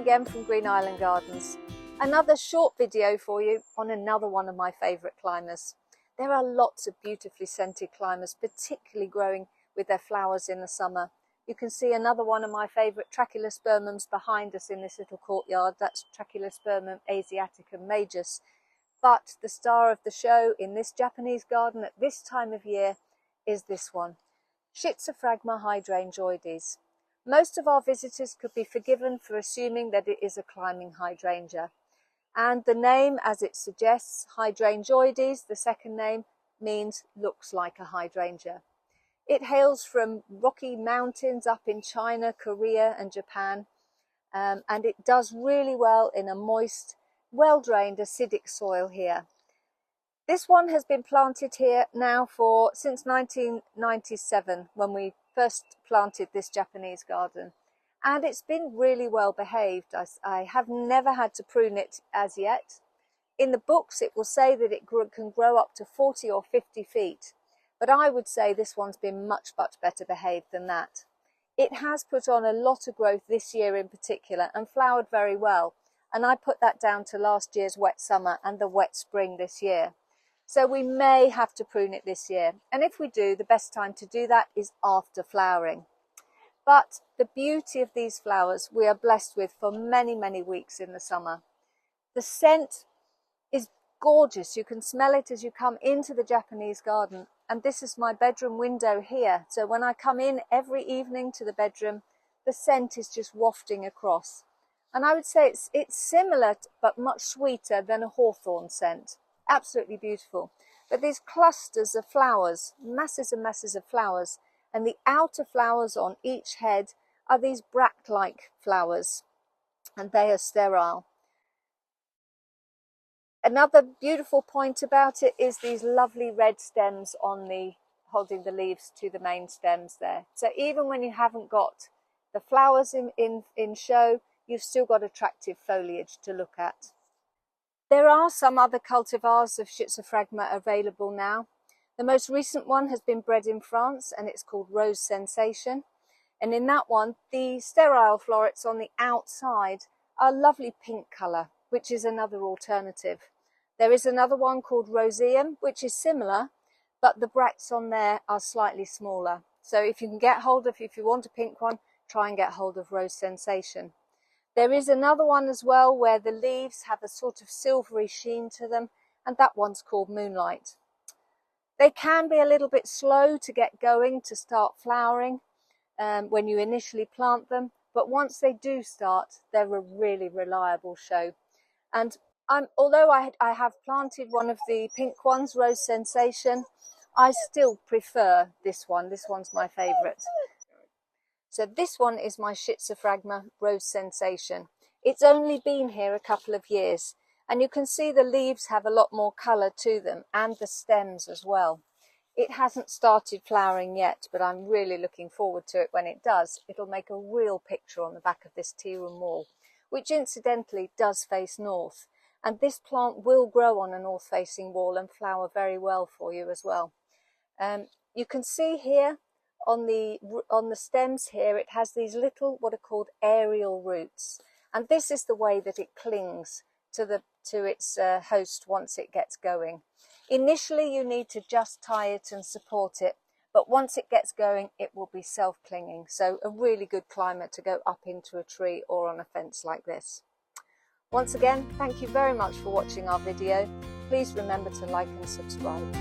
again from Green Island Gardens. Another short video for you on another one of my favourite climbers. There are lots of beautifully scented climbers, particularly growing with their flowers in the summer. You can see another one of my favourite Traculospermums behind us in this little courtyard. That's Traculospermum asiaticum majus. But the star of the show in this Japanese garden at this time of year is this one, Schizophragma Hydrangeoides. Most of our visitors could be forgiven for assuming that it is a climbing hydrangea. And the name, as it suggests, Hydrangeoides, the second name, means looks like a hydrangea. It hails from rocky mountains up in China, Korea and Japan, and it does really well in a moist, well-drained, acidic soil here. This one has been planted here now since 1997, when we first planted this Japanese garden, and it's been really well behaved. I have never had to prune it as yet. In the books it will say that it can grow up to 40 or 50 feet, but I would say this one's been much better behaved than that. It has put on a lot of growth this year in particular and flowered very well, and I put that down to last year's wet summer and the wet spring this year. So we may have to prune it this year, and if we do, the best time to do that is after flowering. But the beauty of these flowers we are blessed with for many weeks in the summer. The scent is gorgeous. You can smell it as you come into the Japanese garden, and this is my bedroom window here. So when I come in every evening to the bedroom, the scent is just wafting across. And I would say it's similar but much sweeter than a hawthorn scent. Absolutely beautiful. But these clusters of flowers, masses and masses of flowers, and the outer flowers on each head are these bract-like flowers, and they are sterile. Another beautiful point about it is these lovely red stems holding the leaves to the main stems there. So even when you haven't got the flowers in show, you've still got attractive foliage to look at. There are some other cultivars of Schizophragma available now. The most recent one has been bred in France, and it's called Rose Sensation. And in that one, the sterile florets on the outside are lovely pink colour, which is another alternative. There is another one called Roseum, which is similar, but the bracts on there are slightly smaller. So if you want a pink one, try and get hold of Rose Sensation. There is another one as well where the leaves have a sort of silvery sheen to them, and that one's called Moonlight. They can be a little bit slow to get going, to start flowering when you initially plant them, but once they do start, they're a really reliable show. And although I have planted one of the pink ones, Rose Sensation, I still prefer this one. This one's my favourite. So this one is my Schizophragma Rose Sensation. It's only been here a couple of years, and you can see the leaves have a lot more colour to them, and the stems as well. It hasn't started flowering yet, but I'm really looking forward to it when it does. It'll make a real picture on the back of this tea room wall, which incidentally does face north. And this plant will grow on a north-facing wall and flower very well for you as well. You can see here on the stems here, it has these little, what are called aerial roots, and this is the way that it clings to its host once it gets going. Initially you need to just tie it and support it, but once it gets going it will be self-clinging, so a really good climber to go up into a tree or on a fence like this. Once again, thank you very much for watching our video. Please remember to like and subscribe.